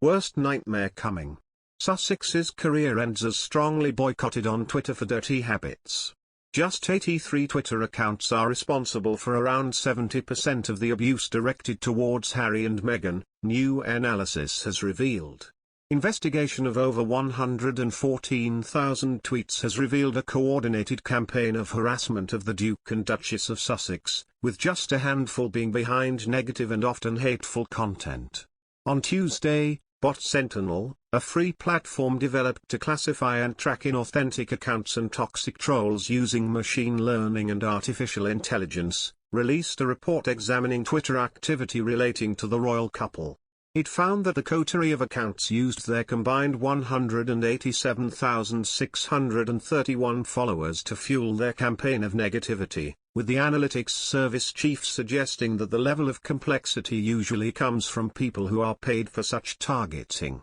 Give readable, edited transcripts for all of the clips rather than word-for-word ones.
worst nightmare coming. Sussexes' career ends as strongly boycotted on Twitter for dirty habits. Just 83 Twitter accounts are responsible for around 70% of the abuse directed towards Harry and Meghan, new analysis has revealed. Investigation of over 114,000 tweets has revealed a coordinated campaign of harassment of the Duke and Duchess of Sussex, with just a handful being behind negative and often hateful content. On Tuesday, Boycotted, a free platform developed to classify and track inauthentic accounts and toxic trolls using machine learning and artificial intelligence, released a report examining Twitter activity relating to the royal couple. It found that the coterie of accounts used their combined 187,631 followers to fuel their campaign of negativity, with the analytics service chief suggesting that the level of complexity usually comes from people who are paid for such targeting.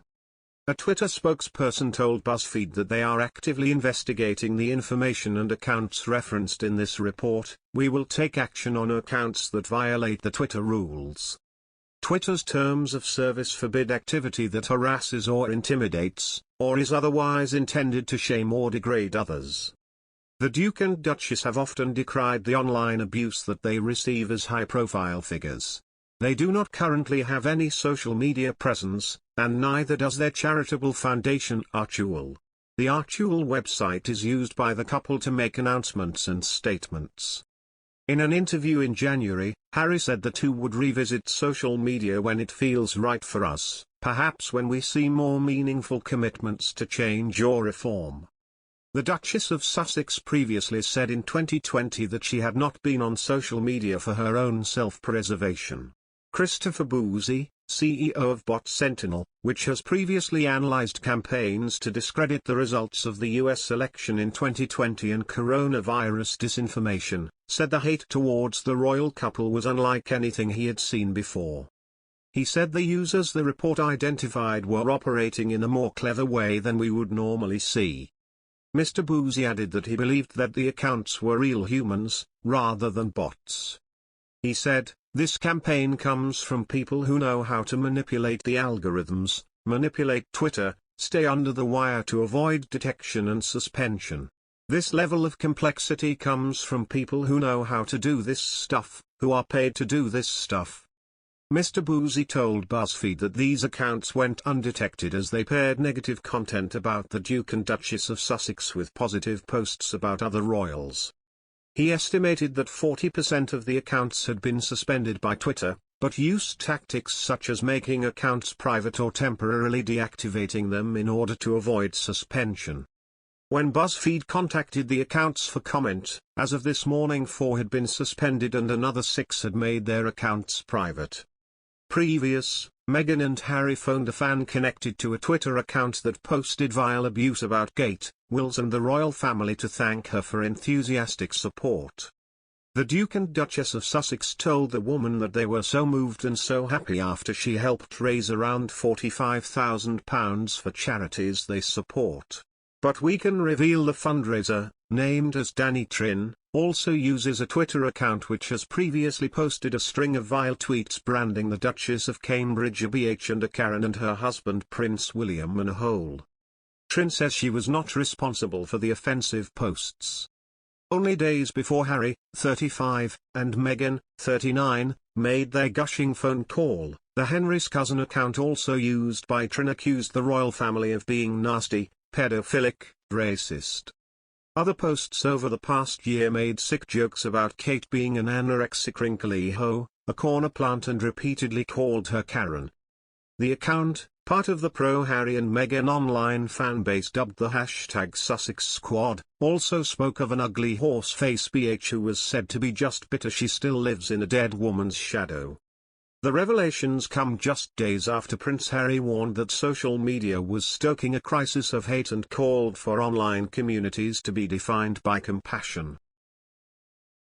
A Twitter spokesperson told BuzzFeed that they are actively investigating the information and accounts referenced in this report. "We will take action on accounts that violate the Twitter rules." Twitter's terms of service forbid activity that harasses or intimidates, or is otherwise intended to shame or degrade others. The Duke and Duchess have often decried the online abuse that they receive as high-profile figures. They do not currently have any social media presence, and neither does their charitable foundation Archewell. The Archewell website is used by the couple to make announcements and statements. In an interview in January, Harry said the two would revisit social media when it feels right for us, perhaps when we see more meaningful commitments to change or reform. The Duchess of Sussex previously said in 2020 that she had not been on social media for her own self-preservation. Christopher Boozy, CEO of Boycotted, which has previously analyzed campaigns to discredit the results of the US election in 2020 and coronavirus disinformation, said the hate towards the royal couple was unlike anything he had seen before. He said the users the report identified were operating in a more clever way than we would normally see. Mr. Boozy added that he believed that the accounts were real humans, rather than bots. He said, "This campaign comes from people who know how to manipulate the algorithms, manipulate Twitter, stay under the wire to avoid detection and suspension. This level of complexity comes from people who know how to do this stuff, who are paid to do this stuff." Mr. Boozy told BuzzFeed that these accounts went undetected as they paired negative content about the Duke and Duchess of Sussex with positive posts about other royals. He estimated that 40% of the accounts had been suspended by Twitter, but used tactics such as making accounts private or temporarily deactivating them in order to avoid suspension. When BuzzFeed contacted the accounts for comment, as of this morning 4 had been suspended and another 6 had made their accounts private. Meghan and Harry phoned a fan connected to a Twitter account that posted vile abuse about Kate, Wills and the royal family to thank her for enthusiastic support. The Duke and Duchess of Sussex told the woman that they were so moved and so happy after she helped raise around £45,000 for charities they support. But we can reveal the fundraiser, named as Danny Trin, also uses a Twitter account which has previously posted a string of vile tweets branding the Duchess of Cambridge a BH and a Karen and her husband Prince William an a hole. Trin says she was not responsible for the offensive posts. Only days before Harry, 35, and Meghan, 39, made their gushing phone call, the Henry's cousin account also used by Trin accused the royal family of being nasty, pedophilic, racist. Other posts over the past year made sick jokes about Kate being an anorexic wrinkly hoe, a corner plant and repeatedly called her Karen. The account, part of the pro-Harry and Meghan online fanbase dubbed the #Sussex Squad, also spoke of an ugly horse-face BH who was said to be just bitter she still lives in a dead woman's shadow. The revelations come just days after Prince Harry warned that social media was stoking a crisis of hate and called for online communities to be defined by compassion.